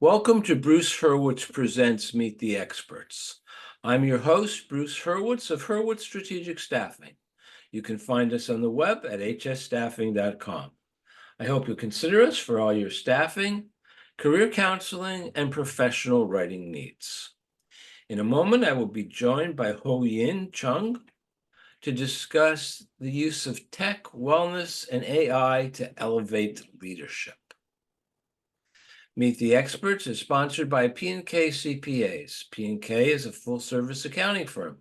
Welcome to Bruce Hurwitz Presents Meet the Experts. I'm your host, Bruce Hurwitz of Hurwitz Strategic Staffing. You can find us on the web at hsstaffing.com. I hope you'll consider us for all your staffing, career counseling, and professional writing needs. In a moment, I will be joined by Hoyin Cheung to discuss the use of tech, wellness, and AI to elevate leadership. Meet the Experts is sponsored by P&K CPAs. P&K is a full-service accounting firm.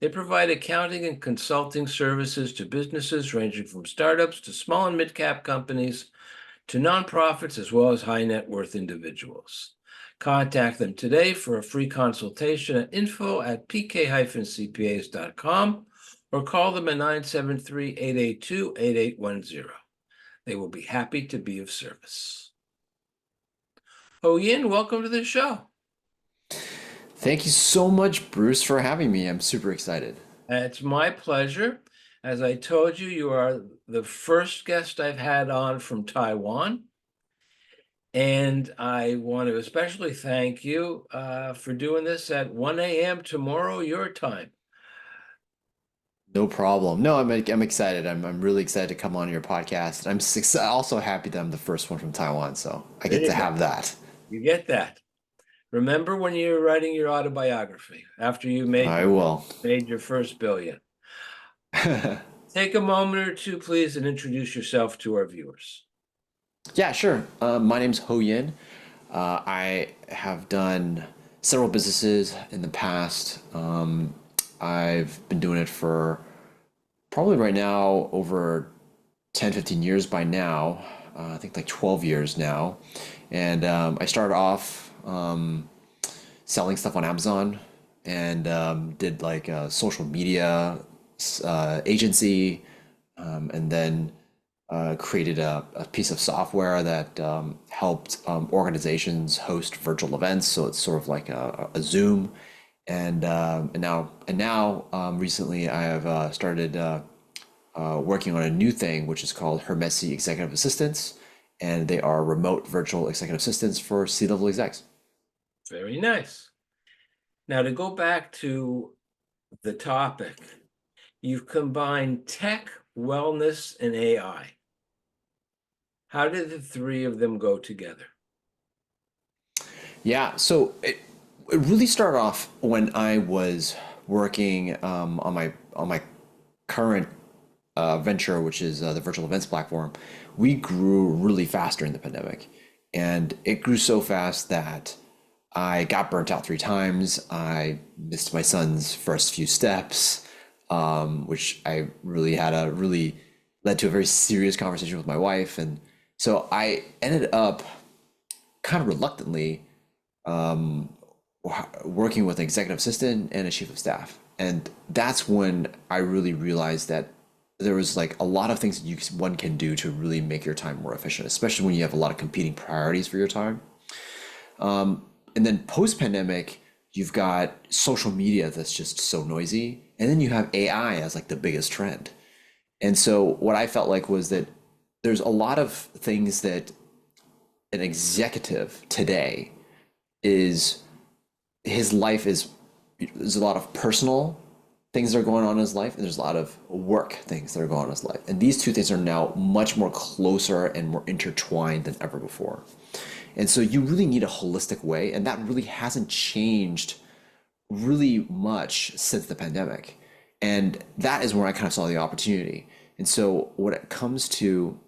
They provide accounting and consulting services to businesses ranging from startups to small and mid-cap companies to nonprofits as well as high-net-worth individuals. Contact them today for a free consultation at info@pk-cpas.com or call them at 973-882-8810. They will be happy to be of service. Hoyin, welcome to the show. Thank you so much, Bruce, for having me. I'm super excited. It's my pleasure. As I told you, you are the first guest I've had on from Taiwan. And I want to especially thank you for doing this at 1 a.m. tomorrow, your time. No problem. No, I'm excited. I'm really excited to come on your podcast. Also happy that I'm the first one from Taiwan, so I There get you to go. have that. You get that. Remember when you were writing your autobiography after you made I will. your first billion? Take a moment or two, please, and introduce yourself to our viewers. Yeah, sure. My name's Ho Yin. I have done several businesses in the past. I've been doing it for probably right now over 10, 15 years by now. I think like 12 years now. And I started off selling stuff on Amazon and did like a social media agency, and then created a piece of software that helped organizations host virtual events. So it's sort of like a Zoom. And now recently I have started working on a new thing, which is called Hurwitz Executive Assistants, and they are remote virtual executive assistants for C-level execs. Very nice. Now, to go back to the topic, you've combined tech, wellness, and AI. How did the three of them go together? Yeah, so it really started off when I was working on my current venture, which is the virtual events platform. We grew really fast during the pandemic, and it grew so fast that I got burnt out 3 times. I missed my son's first few steps, which I really had a really led to a very serious conversation with my wife, and so I ended up kind of reluctantly working with an executive assistant and a chief of staff. And that's when I really realized that there was like a lot of things that one can do to really make your time more efficient, especially when you have a lot of competing priorities for your time. And then post pandemic, you've got social media that's just so noisy. And then you have AI as like the biggest trend. And so what I felt like was that there's a lot of things that an executive today is his life is there's a lot of personal things that are going on in his life, and there's a lot of work things that are going on in his life. And these two things are now much more closer and more intertwined than ever before. And so you really need a holistic way, and that really hasn't changed really much since the pandemic. And that is where I kind of saw the opportunity. And so when it comes to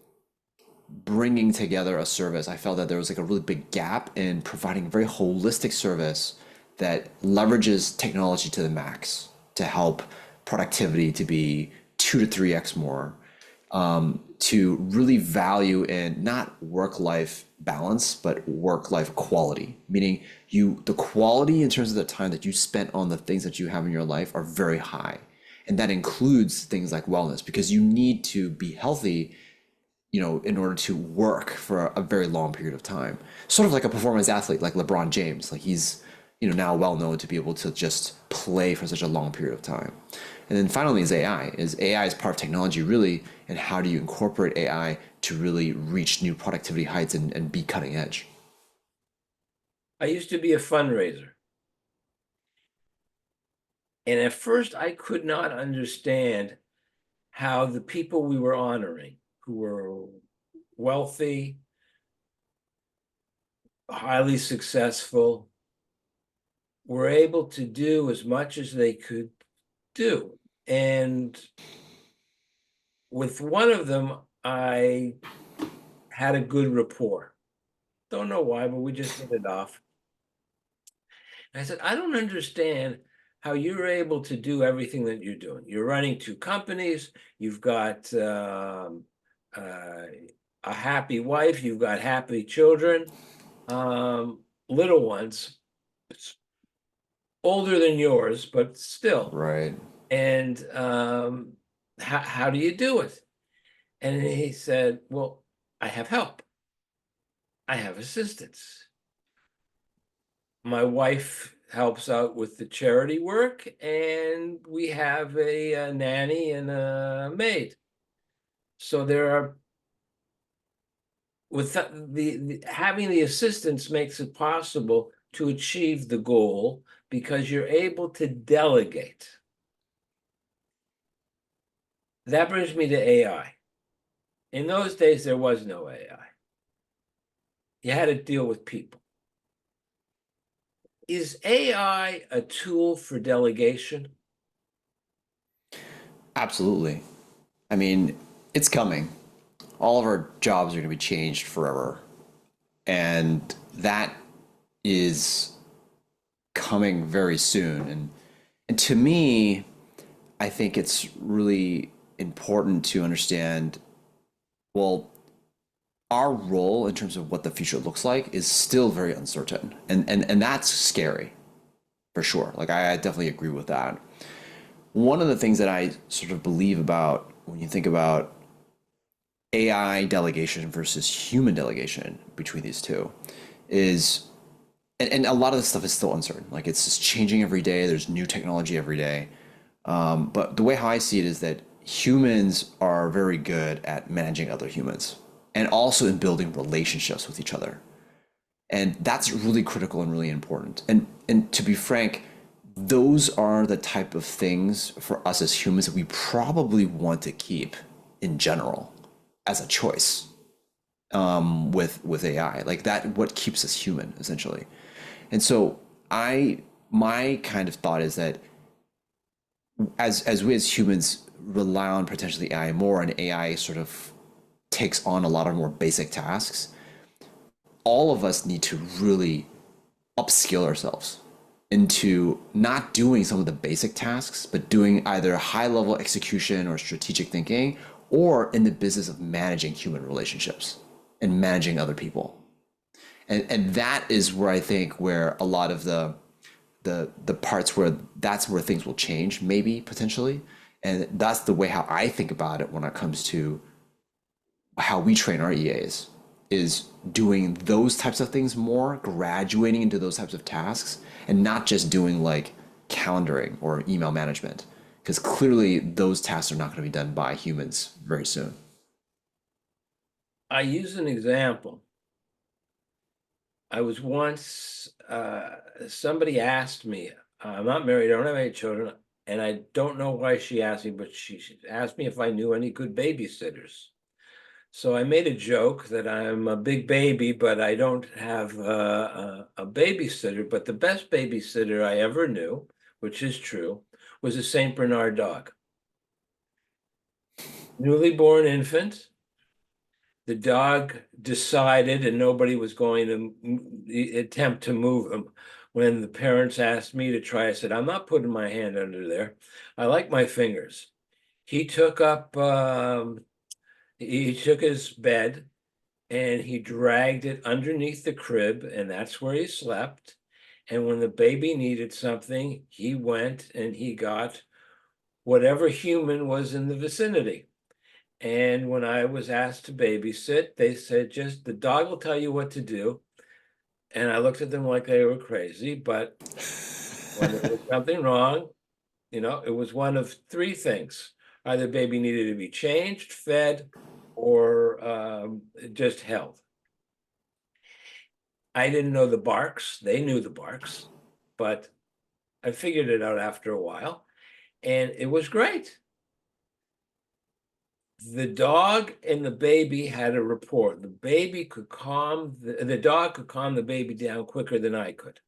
bringing together a service, I felt that there was like a really big gap in providing a very holistic service that leverages technology to the max to help productivity to be 2 to 3x more, to really value in not work-life balance, but work-life quality, meaning the quality in terms of the time that you spent on the things that you have in your life are very high. And that includes things like wellness, because you need to be healthy, in order to work for a very long period of time. Sort of like a performance athlete like LeBron James. Like he's, now well known to be able to just play for such a long period of time. And then finally is AI. AI is part of technology really, and how do you incorporate AI to really reach new productivity heights and be cutting edge? I used to be a fundraiser. And at first, I could not understand how the people we were honoring, who were wealthy, highly successful, were able to do as much as they could do. And with one of them, I had a good rapport. Don't know why, but we just hit it off. And I said, I don't understand how you're able to do everything that you're doing. You're running two companies, you've got a happy wife, you've got happy children, little ones, older than yours, but still. Right. And how do you do it? And he said, well, I have help. I have assistants. My wife helps out with the charity work, and we have a nanny and a maid. So there are, with having the assistants makes it possible to achieve the goal because you're able to delegate. That brings me to AI. In those days, there was no AI. You had to deal with people. Is AI a tool for delegation? Absolutely. I mean, it's coming. All of our jobs are going to be changed forever. And that is coming very soon. And to me, I think it's really important to understand, well, our role in terms of what the future looks like is still very uncertain. And that's scary for sure. Like I definitely agree with that. One of the things that I sort of believe about when you think about AI delegation versus human delegation between these two is, and a lot of this stuff is still uncertain. Like it's just changing every day. There's new technology every day. But the way how I see it is that humans are very good at managing other humans and also in building relationships with each other. And that's really critical and really important. And to be frank, those are the type of things for us as humans that we probably want to keep in general as a choice with AI. Like that, what keeps us human essentially. And so my kind of thought is that as we as humans rely on potentially AI more, and AI sort of takes on a lot of more basic tasks, all of us need to really upskill ourselves into not doing some of the basic tasks, but doing either high level execution or strategic thinking, or in the business of managing human relationships and managing other people. And that is where I think where a lot of the parts where that's where things will change, maybe potentially. And that's the way how I think about it when it comes to how we train our EAs, is doing those types of things more, graduating into those types of tasks, and not just doing like calendaring or email management, because clearly those tasks are not going to be done by humans very soon. I use an example. I was once, somebody asked me, I'm not married, I don't have any children, and I don't know why she asked me, but she asked me if I knew any good babysitters. So I made a joke that I'm a big baby, but I don't have a babysitter. But the best babysitter I ever knew, which is true, was a Saint Bernard dog. Newly born infant. The dog decided, and nobody was going to attempt to move him. When the parents asked me to try, I said, I'm not putting my hand under there. I like my fingers. He took up, he took his bed and he dragged it underneath the crib, and that's where he slept. And when the baby needed something, he went and he got whatever human was in the vicinity. And when I was asked to babysit, they said, just the dog will tell you what to do. And I looked at them like they were crazy, but when there was something wrong, it was one of three things. Either baby needed to be changed, fed, or just held. I didn't know the barks. They knew the barks, but I figured it out after a while, and it was great. The dog and the baby had a rapport. The baby could calm, the dog could calm the baby down quicker than I could.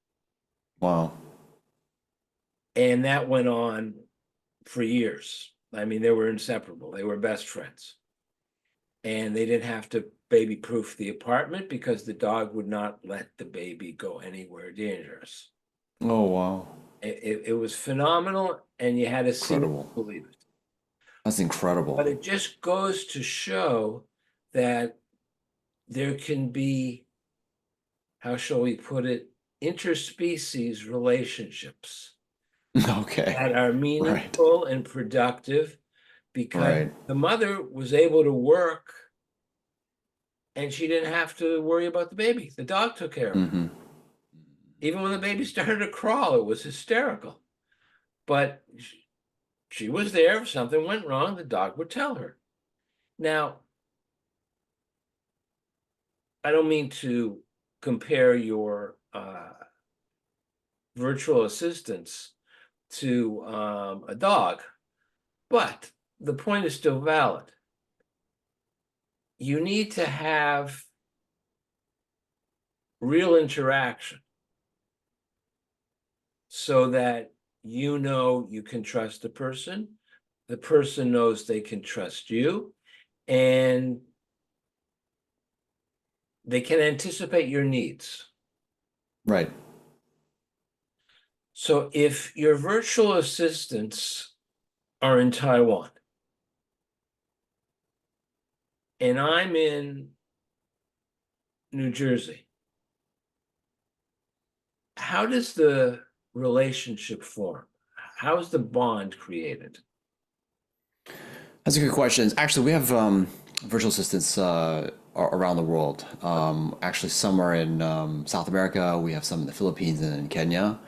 Wow. And that went on for years. I mean, they were inseparable. They were best friends. And they didn't have to baby proof the apartment because the dog would not let the baby go anywhere dangerous. Oh, wow. It was phenomenal, and you had to see it to Incredible. believe it. That's incredible. But it just goes to show that there can be, how shall we put it, interspecies relationships Okay. that are Right. meaningful and productive because Right. the mother was able to work and she didn't have to worry about the baby. The dog took care of her. Mm-hmm. Even when the baby started to crawl, it was hysterical. But she was there. If something went wrong, the dog would tell her. Now, I don't mean to compare your virtual assistants to a dog, but the point is still valid. You need to have real interaction so that you know you can trust the person knows they can trust you, and they can anticipate your needs. Right. So if your virtual assistants are in Taiwan and I'm in New Jersey, how does the relationship form? How is the bond created? That's a good question. Actually, we have virtual assistants around the world. Actually, some are in South America. We have some in the Philippines and in Kenya.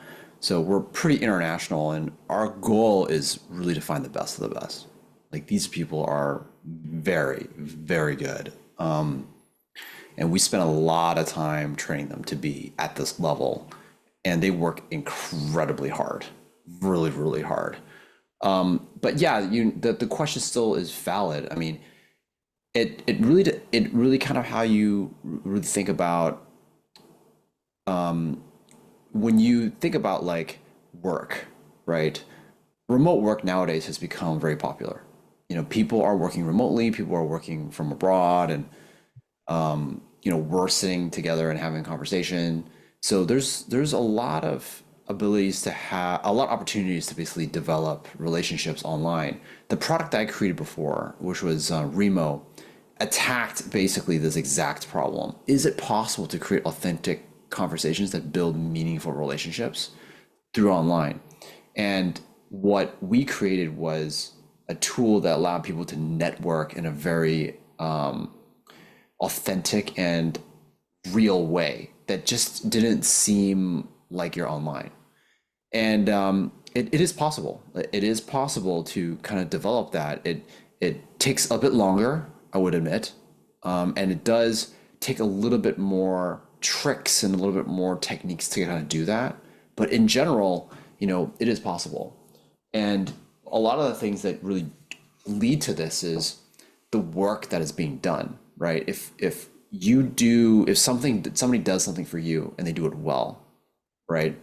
So we're pretty international, and our goal is really to find the best of the best. Like these people are very, very good. And we spend a lot of time training them to be at this level, and they work incredibly hard, really, really hard. But yeah, the question still is valid. I mean, it really kind of how you really think about when you think about like work, right? Remote work nowadays has become very popular. You know, people are working remotely, people are working from abroad, and you know, we're sitting together and having a conversation. So there's a lot of abilities to have a lot of opportunities to basically develop relationships online. The product that I created before, which was Remo, attacked basically this exact problem. Is it possible to create authentic conversations that build meaningful relationships through online? And what we created was a tool that allowed people to network in a very authentic and real way that just didn't seem like you're online. And it is possible. It is possible to kind of develop that. It takes a bit longer, I would admit, and it does take a little bit more tricks and a little bit more techniques to kind of do that. But in general, you know, it is possible. And a lot of the things that really lead to this is the work that is being done, right? If somebody does something for you and they do it well, right?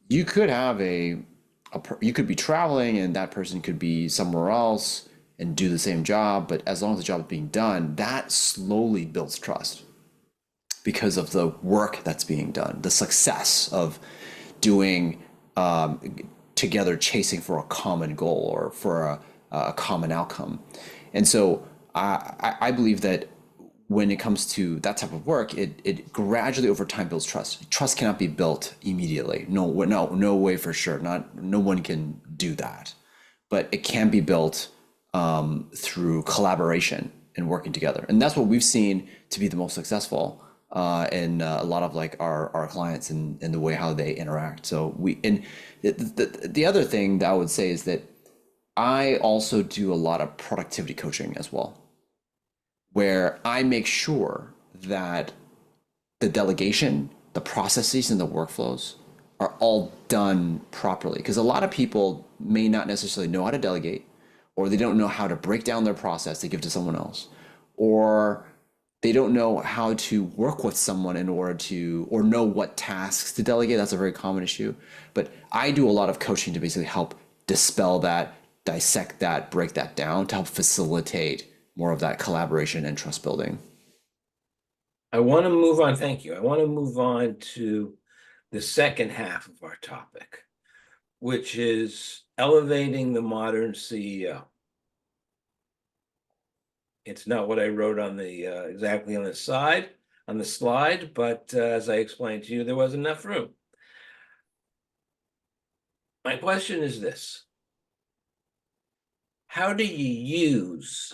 You could have you could be traveling and that person could be somewhere else and do the same job, but as long as the job is being done, that slowly builds trust because of the work that's being done, the success of doing together, chasing for a common goal or for a common outcome. And so I believe that when it comes to that type of work, it gradually over time builds trust. Trust cannot be built immediately. No way for sure. No one can do that, but it can be built through collaboration and working together. And that's what we've seen to be the most successful in a lot of like our clients and the way how they interact. So the other thing that I would say is that I also do a lot of productivity coaching as well, where I make sure that the delegation, the processes, and the workflows are all done properly. Because a lot of people may not necessarily know how to delegate, or they don't know how to break down their process to give to someone else, or they don't know how to work with someone in order to, or know what tasks to delegate. That's a very common issue. But I do a lot of coaching to basically help dispel that, dissect that, break that down to help facilitate more of that collaboration and trust building. I want to move on. Thank you. I want to move on to the second half of our topic, which is elevating the modern CEO. It's not what I wrote on the exactly on the slide, but as I explained to you, there wasn't enough room. My question is this: how do you use,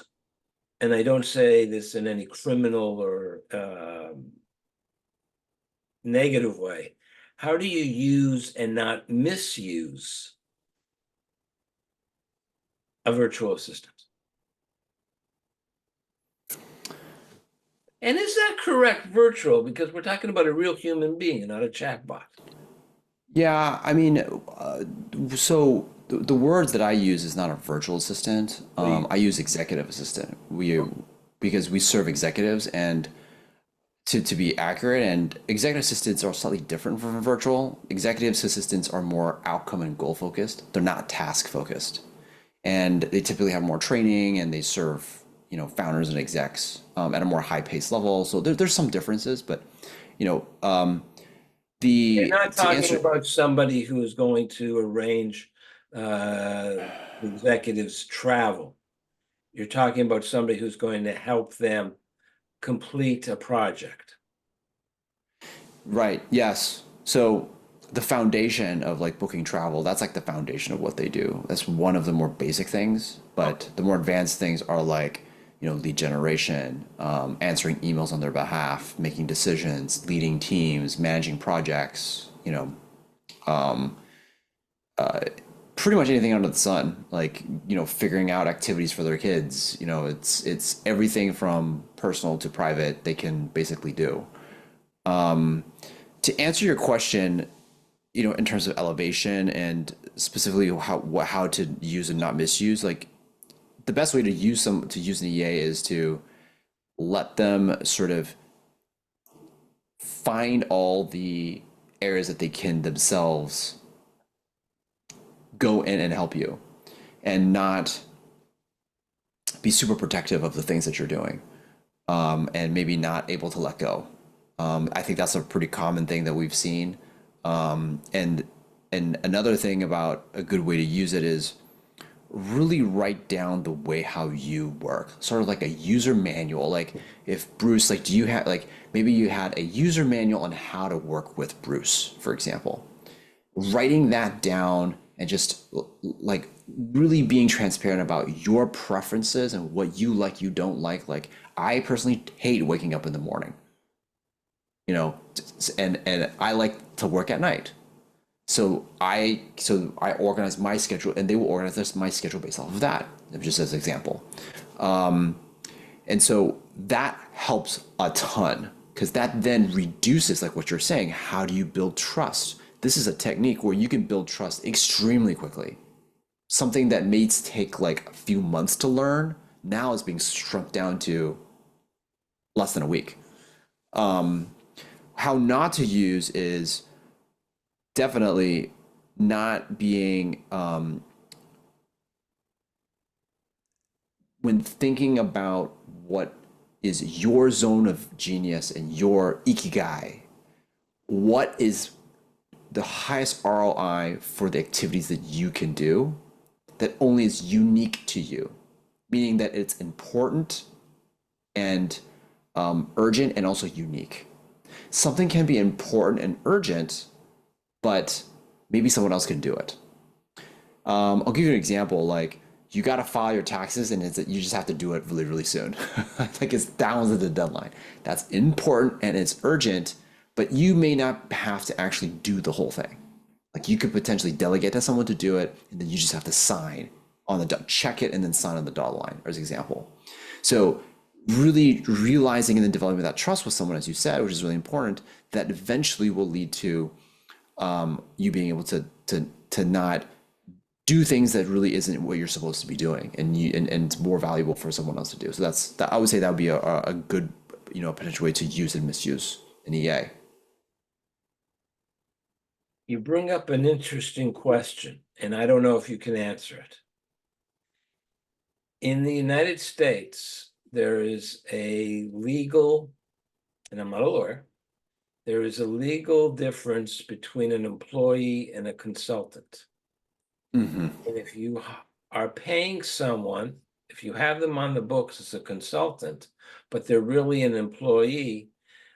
and I don't say this in any criminal or negative way, how do you use and not misuse a virtual assistant? And is that correct, virtual? Because we're talking about a real human being and not a chatbot. Yeah, I mean, so the words that I use is not a virtual assistant. I use executive assistant. Because we serve executives, and to be accurate, and executive assistants are slightly different from virtual. Executive assistants are more outcome and goal focused. They're not task focused, and they typically have more training, and they serve founders and execs at a more high paced level. So there's some differences, but you know You're the not to talking answer. about somebody who is going to arrange executives' travel. You're talking about somebody who's going to help them complete a project. Right. Yes. So the foundation of like booking travel, that's like the foundation of what they do. That's one of the more basic things, but the more advanced things are like, lead generation, answering emails on their behalf, making decisions, leading teams, managing projects, pretty much anything under the sun, like, figuring out activities for their kids, it's everything from personal to private they can basically do. To answer your question, in terms of elevation and specifically how to use and not misuse, like the best way to use an EA is to let them sort of find all the areas that they can themselves go in and help you, and not be super protective of the things that you're doing, and maybe not able to let go. I think that's a pretty common thing that we've seen. And another thing about a good way to use it is really write down the way how you work, sort of like a user manual. Like if Bruce, like, do you have, like, maybe you had a user manual on how to work with Bruce, for example. Writing that down and just like really being transparent about your preferences and what you like, you don't like. Like I personally hate waking up in the morning, and I like to work at night. So I organize my schedule, and they will organize my schedule based off of that, just as an example. And so that helps a ton, because that then reduces, like what you're saying, how do you build trust? This is a technique where you can build trust extremely quickly. Something that may take like a few months to learn now is being shrunk down to less than a week. How not to use is definitely not being, when thinking about what is your zone of genius and your ikigai, what is the highest ROI for the activities that you can do that only is unique to you, meaning that it's important and urgent and also unique. Something can be important and urgent, but maybe someone else can do it. I'll give you an example. Like you got to file your taxes, and you just have to do it really, really soon. Like it's down to the deadline. That's important and it's urgent, but you may not have to actually do the whole thing. Like you could potentially delegate to someone to do it, and then you just have to sign on check it and then sign on the dotted line, as an example. So really realizing and then developing that trust with someone, as you said, which is really important, that eventually will lead to you being able to not do things that really isn't what you're supposed to be doing, and it's more valuable for someone else to do. So that, I would say that would be a good, potential way to use and misuse an EA. You bring up an interesting question, and I don't know if you can answer it. In the United States, there is a legal, and I'm not a lawyer, there is a legal difference between an employee and a consultant. Mm-hmm. And if you are paying someone, if you have them on the books as a consultant, but they're really an employee,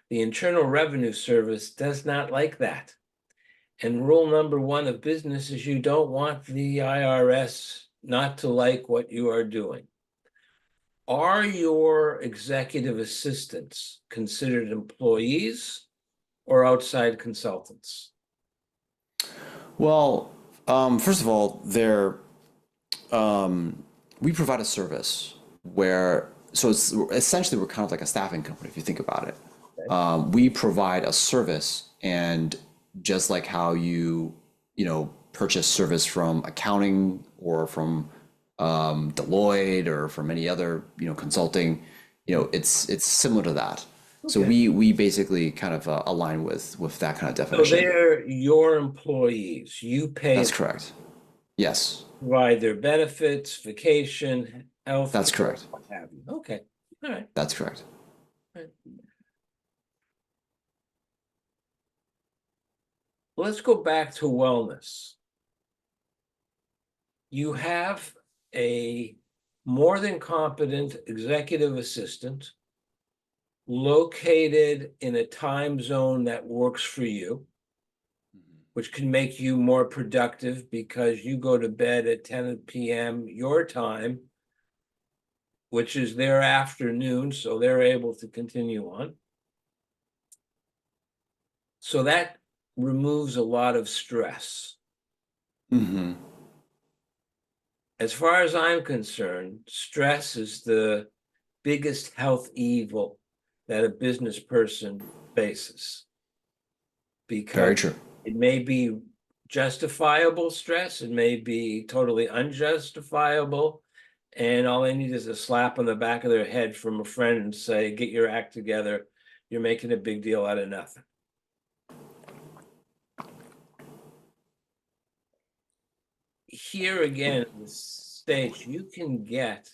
the Internal Revenue Service does not like that. And rule number one of business is you don't want the IRS not to like what you are doing. Are your executive assistants considered employees or outside consultants? Well, first of all, we provide a service where, so it's essentially we're kind of like a staffing company if you think about it. Okay. We provide a service, and just like how purchase service from accounting or from Deloitte or from any other consulting, it's similar to that. So Okay. we basically kind of align with that kind of So definition. they're your employees. You pay That's them, correct. Yes, provide their benefits, vacation, health that's care, correct. what have you. Okay. All right. That's correct. All right. Let's go back to wellness. You have a more than competent executive assistant located in a time zone that works for you, which can make you more productive because you go to bed at 10 p.m. your time, which is their afternoon, so they're able to continue on. So that removes a lot of stress. Mm-hmm. As far as I'm concerned, stress is the biggest health evil that a business person faces, because Very true. it may be justifiable stress, it may be totally unjustifiable, and all they need is a slap on the back of their head from a friend and say, get your act together, you're making a big deal out of nothing. Here again, in the States, you can get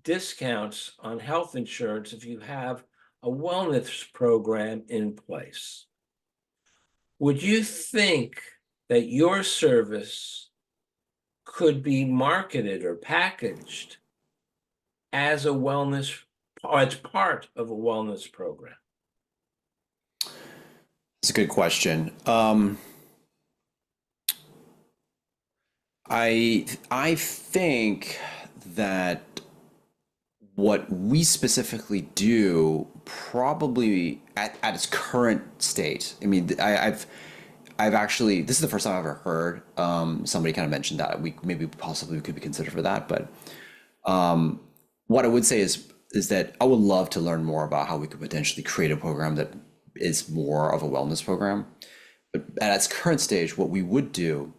discounts on health insurance if you have a wellness program in place. Would you think that your service could be marketed or packaged as a wellness, or as part of a wellness program? It's a good question. I think that what we specifically do, probably at its current state. I mean, I've actually, this is the first time I've ever heard somebody kind of mention that we maybe possibly could be considered for that. But what I would say is that I would love to learn more about how we could potentially create a program that is more of a wellness program. But at its current stage, what we would do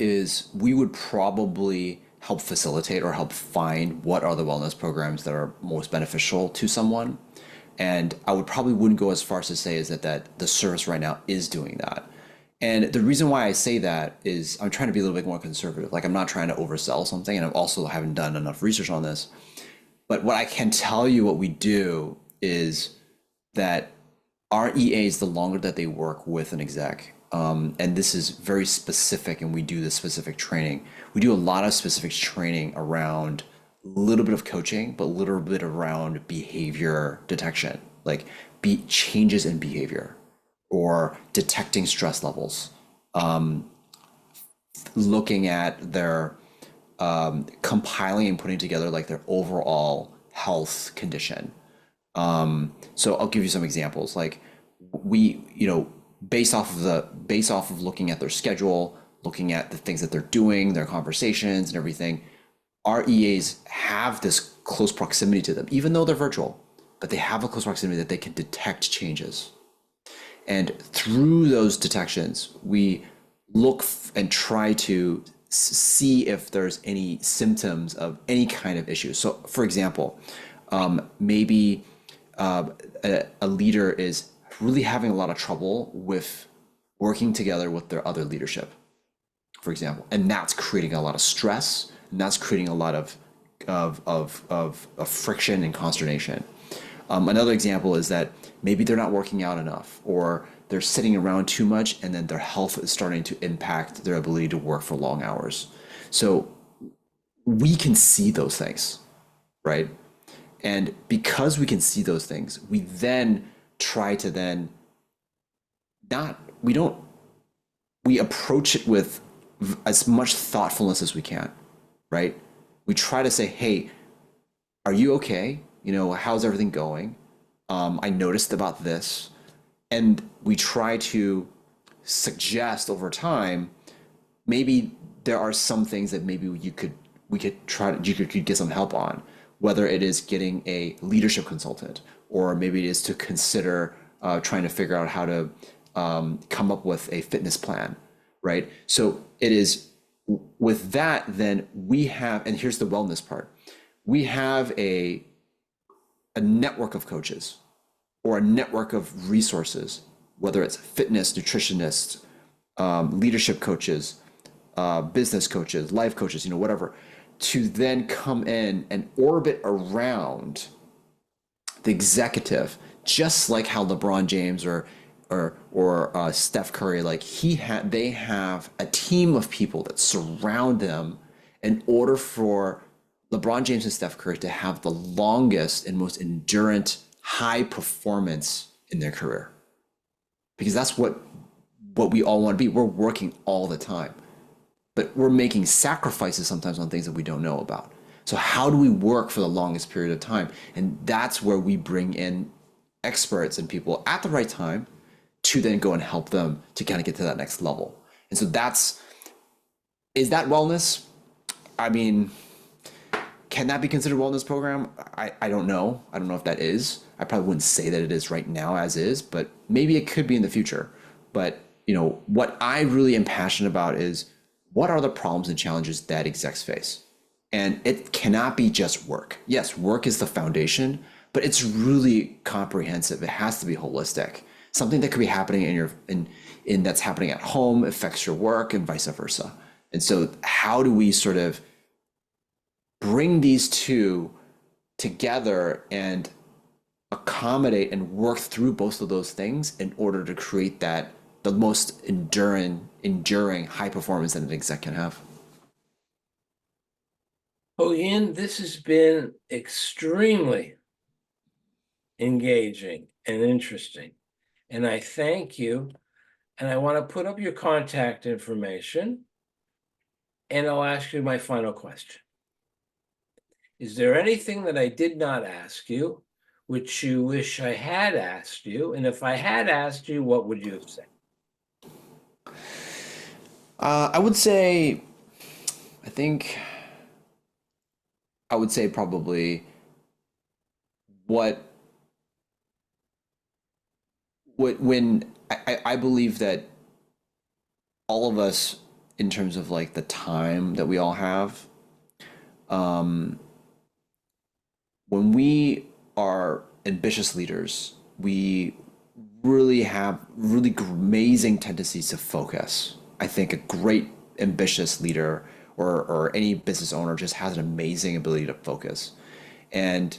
is we would probably help facilitate or help find what are the wellness programs that are most beneficial to someone. And I would probably wouldn't go as far as to say is that the service right now is doing that. And the reason why I say that is I'm trying to be a little bit more conservative. Like, I'm not trying to oversell something, and I also haven't done enough research on this. But what I can tell you, what we do is that our EAs, the longer that they work with an exec, and this is very specific, and we do this specific training. We do a lot of specific training around a little bit of coaching, but a little bit around behavior detection, like changes in behavior or detecting stress levels, looking at their compiling and putting together like their overall health condition. So I'll give you some examples. Like, we, based off of looking at their schedule, looking at the things that they're doing, their conversations and everything, our EAs have this close proximity to them, even though they're virtual, but they have a close proximity that they can detect changes. And through those detections, we look and try to see if there's any symptoms of any kind of issue. So, for example, maybe a leader is really having a lot of trouble with working together with their other leadership, for example, and that's creating a lot of stress, and that's creating a lot of friction and consternation. Another example is that maybe they're not working out enough, or they're sitting around too much, and then their health is starting to impact their ability to work for long hours. So we can see those things, right? And because we can see those things, we then try to then not, we don't, we approach it with as much thoughtfulness as we can, right? We try to say, hey, are you okay? You know, how's everything going? I noticed about this. And we try to suggest over time, maybe there are some things that maybe we could try to, you could get some help on, whether it is getting a leadership consultant, or maybe it is to consider trying to figure out how to come up with a fitness plan, right? So it is with that, then we have, and here's the wellness part, we have a network of coaches or a network of resources, whether it's fitness, nutritionists, leadership coaches, business coaches, life coaches, you know, whatever, to then come in and orbit around the executive, just like how LeBron James or Steph Curry, like they have a team of people that surround them in order for LeBron James and Steph Curry to have the longest and most endurant high performance in their career. Because that's what we all want to be. We're working all the time, but we're making sacrifices sometimes on things that we don't know about. So how do we work for the longest period of time? And that's where we bring in experts and people at the right time to then go and help them to kind of get to that next level. And so is that wellness? I mean, can that be considered a wellness program? I don't know. I don't know if that is. I probably wouldn't say that it is right now as is, but maybe it could be in the future. But you know, what I really am passionate about is what are the problems and challenges that execs face? And it cannot be just work. Yes, work is the foundation, but it's really comprehensive. It has to be holistic. Something that could be happening in that's happening at home affects your work and vice versa. And so how do we sort of bring these two together and accommodate and work through both of those things in order to create the most enduring high performance that an exec can have? Hoyin, this has been extremely engaging and interesting. And I thank you. And I want to put up your contact information. And I'll ask you my final question. Is there anything that I did not ask you, which you wish I had asked you? And if I had asked you, what would you have said? I would say, I think I would say probably when I believe that all of us, in terms of like the time that we all have, when we are ambitious leaders, we really have really amazing tendencies to focus. I think a great ambitious leader or any business owner just has an amazing ability to focus. And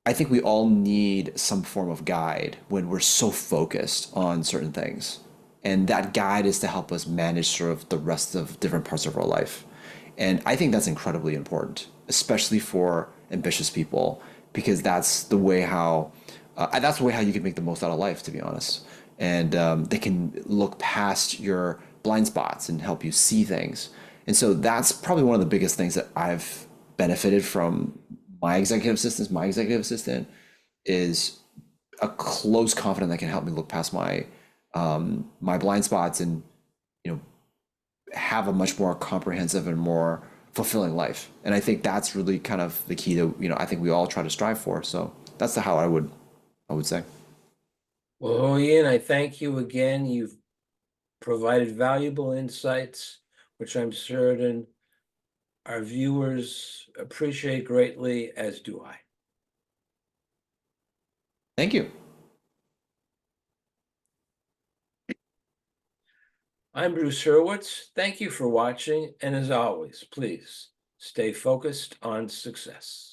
I think we all need some form of guide when we're so focused on certain things. And that guide is to help us manage sort of the rest of different parts of our life. And I think that's incredibly important, especially for ambitious people, because that's the way how you can make the most out of life, to be honest. And they can look past your blind spots and help you see things. And so that's probably one of the biggest things that I've benefited from my executive assistants. My executive assistant is a close confidant that can help me look past my my blind spots and, you know, have a much more comprehensive and more fulfilling life. And I think that's really kind of the key that, I think we all try to strive for. So that's how I would say. Well, Ian, I thank you again. You've provided valuable insights, which I'm certain our viewers appreciate greatly, as do I. Thank you. I'm Bruce Hurwitz. Thank you for watching, and as always, please stay focused on success.